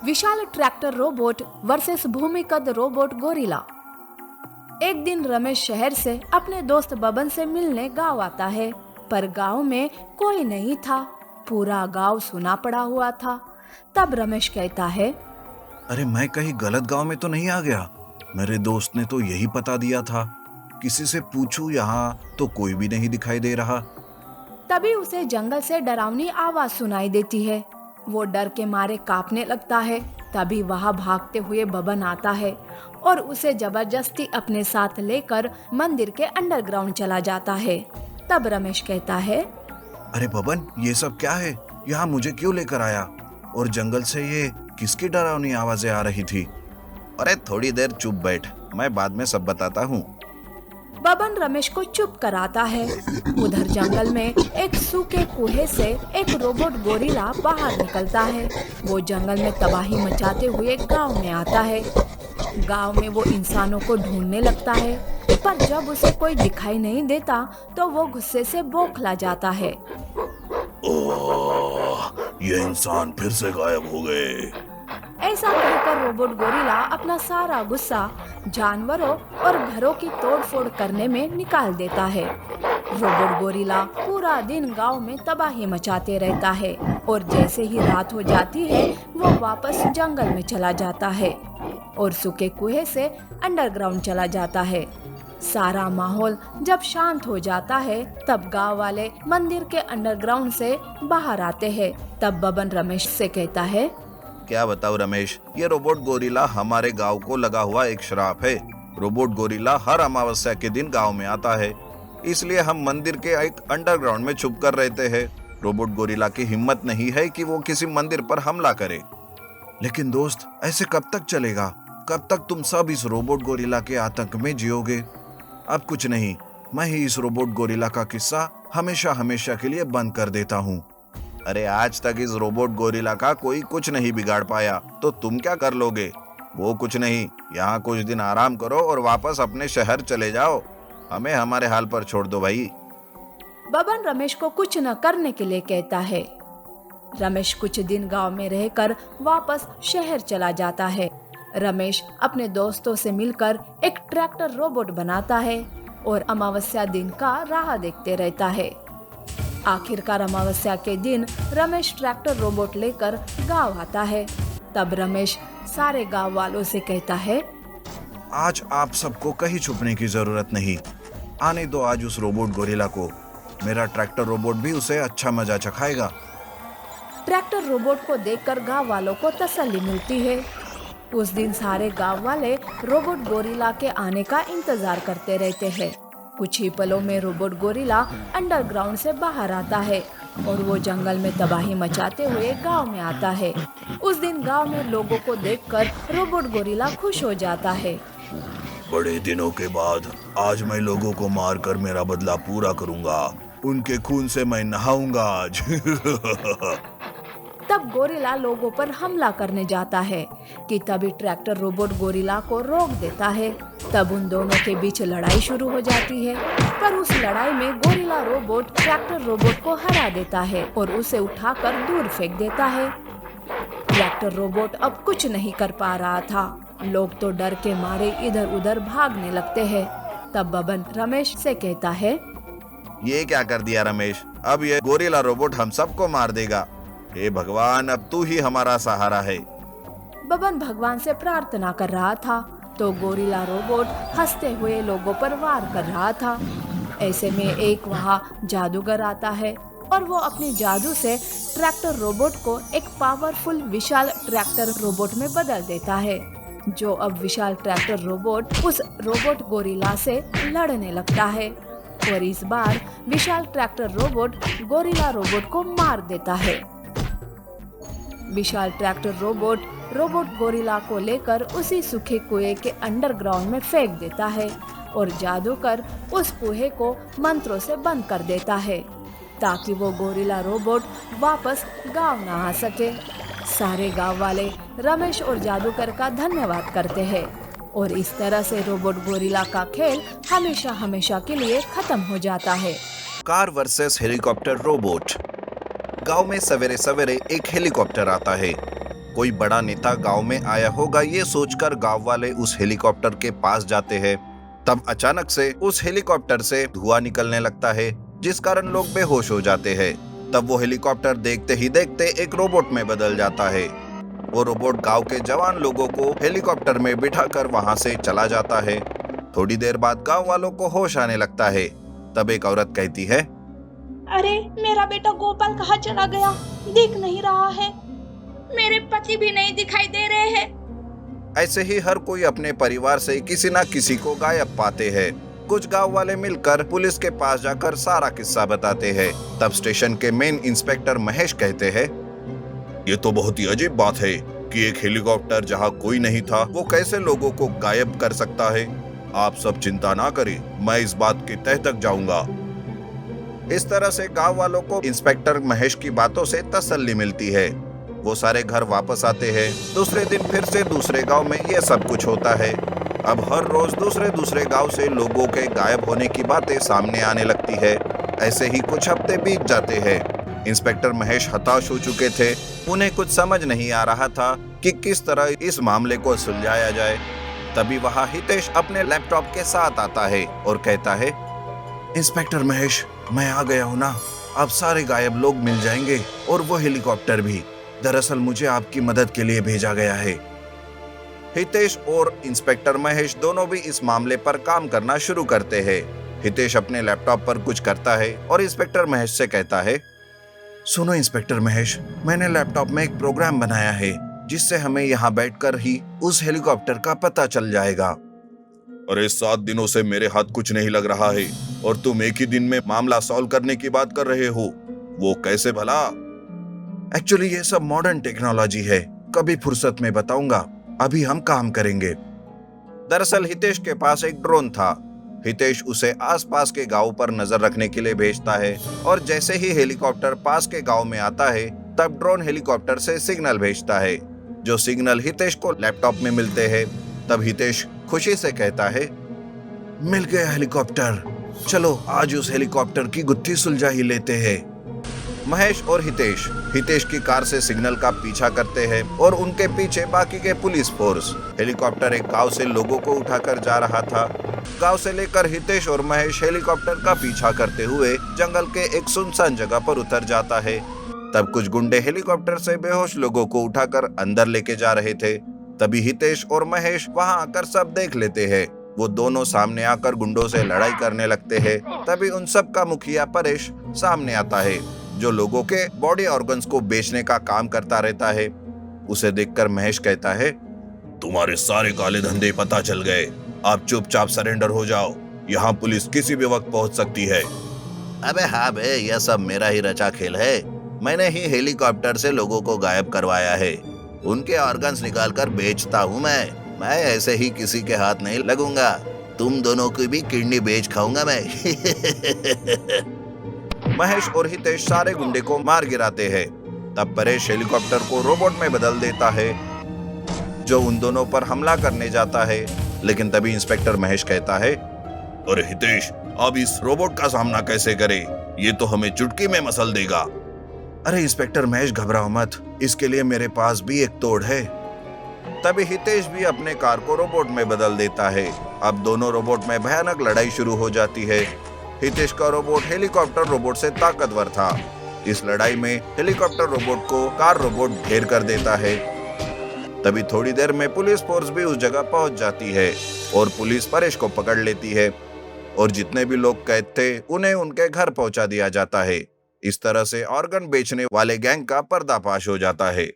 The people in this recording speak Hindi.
विशाल ट्रैक्टर रोबोट वर्सेस भूमिगत रोबोट गोरिल्ला। एक दिन रमेश शहर से अपने दोस्त बबन से मिलने गांव आता है, पर गांव में कोई नहीं था। पूरा गांव सुना पड़ा हुआ था। तब रमेश कहता है, अरे मैं कहीं गलत गांव में तो नहीं आ गया? मेरे दोस्त ने तो यही बता दिया था। किसी से पूछूं यहाँ तो कोई भी नहीं दिखाई दे रहा। तभी उसे जंगल से डरावनी आवाज सुनाई देती है। वो डर के मारे कांपने लगता है। तभी वहाँ भागते हुए बबन आता है और उसे जबरदस्ती अपने साथ लेकर मंदिर के अंडरग्राउंड चला जाता है। तब रमेश कहता है, अरे बबन, ये सब क्या है? यहाँ मुझे क्यों लेकर आया? और जंगल से ये किसकी डरावनी आवाजें आ रही थी? अरे थोड़ी देर चुप बैठ, मैं बाद में सब बताता हूँ। बबन रमेश को चुप कराता है। उधर जंगल में एक सूखे कुएं से एक रोबोट गोरिल्ला बाहर निकलता है। वो जंगल में तबाही मचाते हुए गांव में आता है। गांव में वो इंसानों को ढूंढने लगता है, पर जब उसे कोई दिखाई नहीं देता तो वो गुस्से से बौखला जाता है। ओह, ये इंसान फिर से गायब हो गए। ऐसा कहकर रोबोट गोरिल्ला अपना सारा गुस्सा जानवरों और घरों की तोड़फोड़ करने में निकाल देता है। रोबोट गोरिल्ला पूरा दिन गांव में तबाही मचाते रहता है और जैसे ही रात हो जाती है वो वापस जंगल में चला जाता है और सूखे कुएं से अंडरग्राउंड चला जाता है। सारा माहौल जब शांत हो जाता है तब गांव वाले मंदिर के अंडरग्राउंड से बाहर आते हैं। तब बबन रमेश से कहता है, क्या बताऊं रमेश, ये रोबोट गोरिल्ला हमारे गांव को लगा हुआ एक श्राप है। रोबोट गोरिल्ला हर अमावस्या के दिन गांव में आता है, इसलिए हम मंदिर के एक अंडरग्राउंड में छुप कर रहते हैं। रोबोट गोरिल्ला की हिम्मत नहीं है कि वो किसी मंदिर पर हमला करे। लेकिन दोस्त, ऐसे कब तक चलेगा? कब तक तुम सब इस रोबोट गोरिल्ला के आतंक में जियोगे? अब कुछ नहीं, मैं ही इस रोबोट गोरिल्ला का किस्सा हमेशा हमेशा के लिए बंद कर देता हूँ। अरे आज तक इस रोबोट गोरिल्ला का कोई कुछ नहीं बिगाड़ पाया, तो तुम क्या कर लोगे? वो कुछ नहीं, यहाँ कुछ दिन आराम करो और वापस अपने शहर चले जाओ। हमें हमारे हाल पर छोड़ दो भाई। बबन रमेश को कुछ न करने के लिए कहता है। रमेश कुछ दिन गांव में रहकर वापस शहर चला जाता है। रमेश अपने दोस्तों से मिलकर एक ट्रैक्टर रोबोट बनाता है और अमावस्या दिन का राह देखते रहता है। आखिरकार अमावस्या के दिन रमेश ट्रैक्टर रोबोट लेकर गांव आता है। तब रमेश सारे गांव वालों से कहता है, आज आप सबको कहीं छुपने की जरूरत नहीं। आने दो आज उस रोबोट गोरिल्ला को। मेरा ट्रैक्टर रोबोट भी उसे अच्छा मजा चखाएगा। ट्रैक्टर रोबोट को देखकर गांव वालों को तसल्ली मिलती है। उस दिन सारे गांव वाले रोबोट गोरिल्ला के आने का इंतजार करते रहते हैं। कुछ ही पलों में रोबोट गोरिल्ला अंडरग्राउंड से बाहर आता है और वो जंगल में तबाही मचाते हुए गांव में आता है। उस दिन गांव में लोगों को देखकर रोबोट गोरिल्ला खुश हो जाता है। बड़े दिनों के बाद आज मैं लोगों को मारकर मेरा बदला पूरा करूंगा। उनके खून से मैं नहाऊंगा आज। तब गोरिल्ला लोगों पर हमला करने जाता है कि तभी ट्रैक्टर रोबोट गोरिल्ला को रोक देता है। तब उन दोनों के बीच लड़ाई शुरू हो जाती है, पर उस लड़ाई में गोरिल्ला रोबोट ट्रैक्टर रोबोट को हरा देता है और उसे उठाकर दूर फेंक देता है। ट्रैक्टर रोबोट अब कुछ नहीं कर पा रहा था। लोग तो डर के मारे इधर उधर भागने लगते हैं। तब बबन रमेश से कहता है, ये क्या कर दिया रमेश? अब ये गोरिल्ला रोबोट हम सबको मार देगा। हे भगवान, अब तू ही हमारा सहारा है। बबन भगवान से प्रार्थना कर रहा था तो गोरिल्ला रोबोट हंसते हुए लोगों पर वार कर रहा था। ऐसे में एक वहाँ जादूगर आता है और वो अपने जादू से ट्रैक्टर रोबोट को एक पावरफुल विशाल ट्रैक्टर रोबोट में बदल देता है, जो अब विशाल ट्रैक्टर रोबोट उस रोबोट गोरिल्ला से लड़ने लगता है और इस बार विशाल ट्रैक्टर रोबोट गोरिल्ला रोबोट को मार देता है। विशाल ट्रैक्टर रोबोट गोरिल्ला को लेकर उसी सूखे कुएं के अंडरग्राउंड में फेंक देता है और जादूकर उस कुएं को मंत्रों से बंद कर देता है ताकि वो गोरिल्ला रोबोट वापस गांव न आ सके। सारे गांव वाले रमेश और जादूगर का धन्यवाद करते हैं और इस तरह से रोबोट गोरिल्ला का खेल हमेशा हमेशा के लिए खत्म हो जाता है। Car versus helicopter robot. गांव में सवेरे सवेरे एक हेलीकॉप्टर आता है। कोई बड़ा नेता गांव में आया होगा, ये सोचकर गांव वाले उस हेलीकॉप्टर के पास जाते हैं। तब अचानक से उस हेलीकॉप्टर से धुआं निकलने लगता है, जिस कारण लोग बेहोश हो जाते हैं। तब वो हेलीकॉप्टर देखते ही देखते एक रोबोट में बदल जाता है। वो रोबोट गांव के जवान लोगों को हेलीकॉप्टर में बिठाकर वहां से चला जाता है। थोड़ी देर बाद गांव वालों को होश आने लगता है। तब एक औरत कहती है, अरे मेरा बेटा गोपाल कहाँ चला गया, दिख नहीं रहा है। मेरे पति भी नहीं दिखाई दे रहे हैं। ऐसे ही हर कोई अपने परिवार से किसी न किसी को गायब पाते हैं। कुछ गांव वाले मिलकर पुलिस के पास जाकर सारा किस्सा बताते हैं। तब स्टेशन के मेन इंस्पेक्टर महेश कहते हैं, ये तो बहुत ही अजीब बात है कि एक हेलीकॉप्टर जहां कोई नहीं था वो कैसे लोगों को गायब कर सकता है। आप सब चिंता ना करें, मैं इस बात के तह तक जाऊंगा। इस तरह से गांव वालों को इंस्पेक्टर महेश की बातों से तसल्ली मिलती है। वो सारे घर वापस आते हैं। दूसरे दिन फिर से दूसरे गांव में ये सब कुछ होता है। अब हर रोज दूसरे गांव से लोगों के गायब होने की बातें सामने आने लगती है। ऐसे ही कुछ हफ्ते बीत जाते हैं। इंस्पेक्टर महेश हताश हो चुके थे। उन्हें कुछ समझ नहीं आ रहा था कि किस तरह इस मामले को सुलझाया जाए। तभी वहां हितेश अपने लैपटॉप के साथ आता है और कहता है, इंस्पेक्टर महेश, मैं आ गया हूँ ना। अब सारे गायब लोग मिल जाएंगे और वो हेलीकॉप्टर भी। दरअसल मुझे आपकी मदद के लिए भेजा गया है। हितेश और इंस्पेक्टर महेश दोनों भी इस मामले पर काम करना शुरू करते हैं। हितेश अपने लैपटॉप पर कुछ करता है और इंस्पेक्टर महेश से कहता है, सुनो इंस्पेक्टर महेश, मैंने लैपटॉप में एक प्रोग्राम बनाया है जिससे हमें यहाँ बैठकर ही उस हेलीकॉप्टर का पता चल जाएगा। अरे 7 दिनों से मेरे हाथ कुछ नहीं लग रहा है और तुम एक ही दिन में मामला सॉल्व करने की बात कर रहे हो, वो कैसे भला? एक्चुअली ये सब मॉडर्न टेक्नोलॉजी है, कभी फुर्सत में बताऊंगा, अभी हम काम करेंगे। दरअसल हितेश के पास एक ड्रोन था। हितेश उसे आसपास के गांव पर नजर रखने के लिए भेजता है और जैसे ही हेलीकॉप्टर पास के गांव में आता है तब ड्रोन हेलीकॉप्टर से सिग्नल भेजता है, जो सिग्नल हितेश को लैपटॉप में मिलते हैं। तब हितेश खुशी से कहता है, मिल गया हेलीकॉप्टर, चलो आज उस हेलीकॉप्टर की गुत्थी सुलझा ही लेते हैं। महेश और हितेश की कार से सिग्नल का पीछा करते हैं और उनके पीछे बाकी के पुलिस फोर्स। हेलीकॉप्टर एक गांव से लोगों को उठाकर जा रहा था। गांव से लेकर हितेश और महेश हेलीकॉप्टर का पीछा करते हुए जंगल के एक सुनसान जगह पर उतर जाता है। तब कुछ गुंडे हेलीकॉप्टर से बेहोश लोगों को उठाकर अंदर लेके जा रहे थे। तभी हितेश और महेश वहां आकर सब देख लेते हैं। वो दोनों सामने आकर गुंडों से लड़ाई करने लगते हैं। तभी उन सब का मुखिया परेश सामने आता है, जो लोगों के बॉडी ऑर्गन्स को बेचने का काम करता रहता है। उसे देखकर महेश कहता है, तुम्हारे सारे काले धंधे पता चल गए, आप चुपचाप सरेंडर हो जाओ, यहाँ पुलिस किसी भी वक्त पहुँच सकती है। अबे हाँ बे, यह सब मेरा ही रचा खेल है, मैंने ही हेलीकॉप्टर से लोगों को गायब करवाया है, उनके ऑर्गन्स निकालकर बेचता हूँ मैं ऐसे ही किसी के हाथ नहीं लगूंगा, तुम दोनों की भी किडनी बेच खाऊंगा मैं। महेश और हितेश सारे गुंडे को मार गिराते हैं। तब परेश हेलीकॉप्टर को रोबोट में बदल देता है, जो उन दोनों पर हमला करने जाता है। लेकिन तभी इंस्पेक्टर महेश कहता है, अरे हितेश, अब इस रोबोट का सामना कैसे करें, ये तो हमें चुटकी में मसल देगा। अरे इंस्पेक्टर महेश, घबराओ मत, इसके लिए मेरे पास भी एक तोड़ है। तभी हितेश भी अपने कार को रोबोट में बदल देता है। अब दोनों रोबोट में भयानक लड़ाई शुरू हो जाती है। हितेश का रोबोट हेलीकॉप्टर रोबोट से ताकतवर था। इस लड़ाई में हेलीकॉप्टर रोबोट को कार रोबोट ढेर कर देता है। तभी थोड़ी देर में पुलिस फोर्स भी उस जगह पहुंच जाती है और पुलिस परेश को पकड़ लेती है और जितने भी लोग कैद थे उन्हें उनके घर पहुंचा दिया जाता है। इस तरह से ऑर्गन बेचने वाले गैंग का पर्दाफाश हो जाता है।